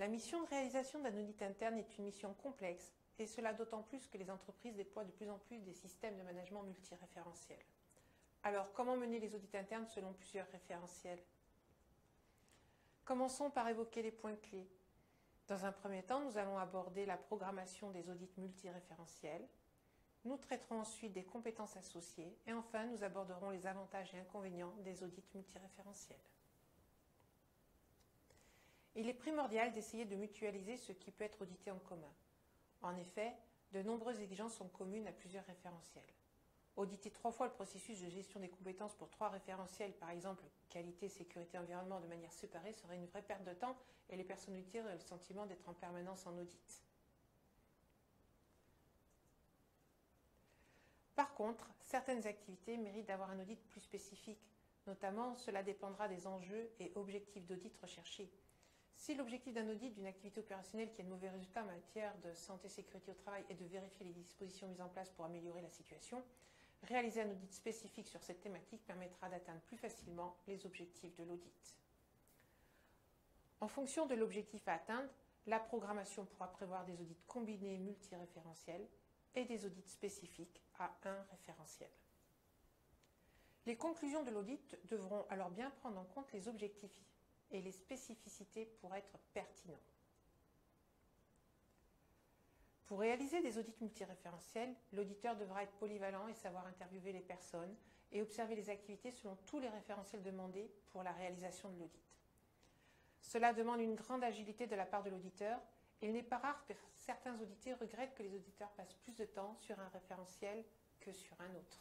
La mission de réalisation d'un audit interne est une mission complexe, et cela d'autant plus que les entreprises déploient de plus en plus des systèmes de management multiréférentiels. Alors, comment mener les audits internes selon plusieurs référentiels? Commençons par évoquer les points clés. Dans un premier temps, nous allons aborder la programmation des audits multiréférentiels. Nous traiterons ensuite des compétences associées et enfin, nous aborderons les avantages et inconvénients des audits multiréférentiels. Il est primordial d'essayer de mutualiser ce qui peut être audité en commun. En effet, de nombreuses exigences sont communes à plusieurs référentiels. Auditer 3 fois le processus de gestion des compétences pour 3 référentiels, par exemple qualité, sécurité, environnement, de manière séparée, serait une vraie perte de temps et les personnes auditées auraient le sentiment d'être en permanence en audit. Par contre, certaines activités méritent d'avoir un audit plus spécifique. Notamment, cela dépendra des enjeux et objectifs d'audit recherchés. Si l'objectif d'un audit d'une activité opérationnelle qui a de mauvais résultats en matière de santé et sécurité au travail est de vérifier les dispositions mises en place pour améliorer la situation, réaliser un audit spécifique sur cette thématique permettra d'atteindre plus facilement les objectifs de l'audit. En fonction de l'objectif à atteindre, la programmation pourra prévoir des audits combinés multiréférentiels et des audits spécifiques à un référentiel. Les conclusions de l'audit devront alors bien prendre en compte les objectifs et les spécificités pour être pertinents. Pour réaliser des audits multiréférentiels, l'auditeur devra être polyvalent et savoir interviewer les personnes et observer les activités selon tous les référentiels demandés pour la réalisation de l'audit. Cela demande une grande agilité de la part de l'auditeur et il n'est pas rare que certains audités regrettent que les auditeurs passent plus de temps sur un référentiel que sur un autre.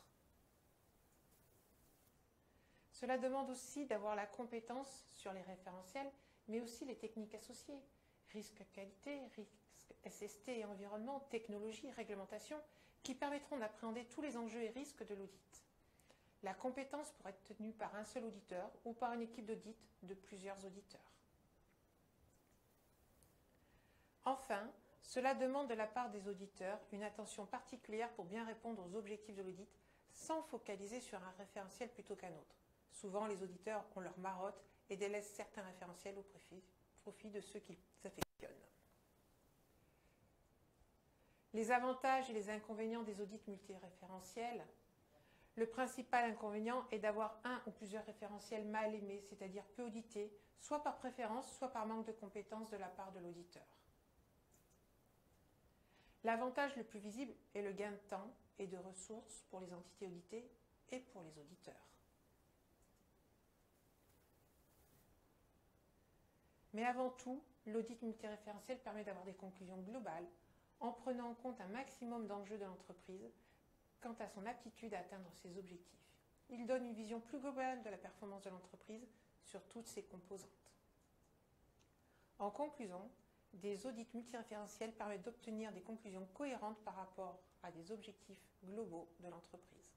Cela demande aussi d'avoir la compétence sur les référentiels, mais aussi les techniques associées, risque qualité, risque SST et environnement, technologie, réglementation, qui permettront d'appréhender tous les enjeux et risques de l'audit. La compétence pourrait être tenue par un seul auditeur ou par une équipe d'audit de plusieurs auditeurs. Enfin, cela demande de la part des auditeurs une attention particulière pour bien répondre aux objectifs de l'audit sans focaliser sur un référentiel plutôt qu'un autre. Souvent, les auditeurs ont leur marotte et délaissent certains référentiels au profit de ceux qu'ils affectionnent. Les avantages et les inconvénients des audits multiréférentiels. Le principal inconvénient est d'avoir un ou plusieurs référentiels mal aimés, c'est-à-dire peu audités, soit par préférence, soit par manque de compétences de la part de l'auditeur. L'avantage le plus visible est le gain de temps et de ressources pour les entités auditées et pour les auditeurs. Mais avant tout, l'audit multiréférentiel permet d'avoir des conclusions globales en prenant en compte un maximum d'enjeux de l'entreprise quant à son aptitude à atteindre ses objectifs. Il donne une vision plus globale de la performance de l'entreprise sur toutes ses composantes. En conclusion, des audits multiréférentiels permettent d'obtenir des conclusions cohérentes par rapport à des objectifs globaux de l'entreprise.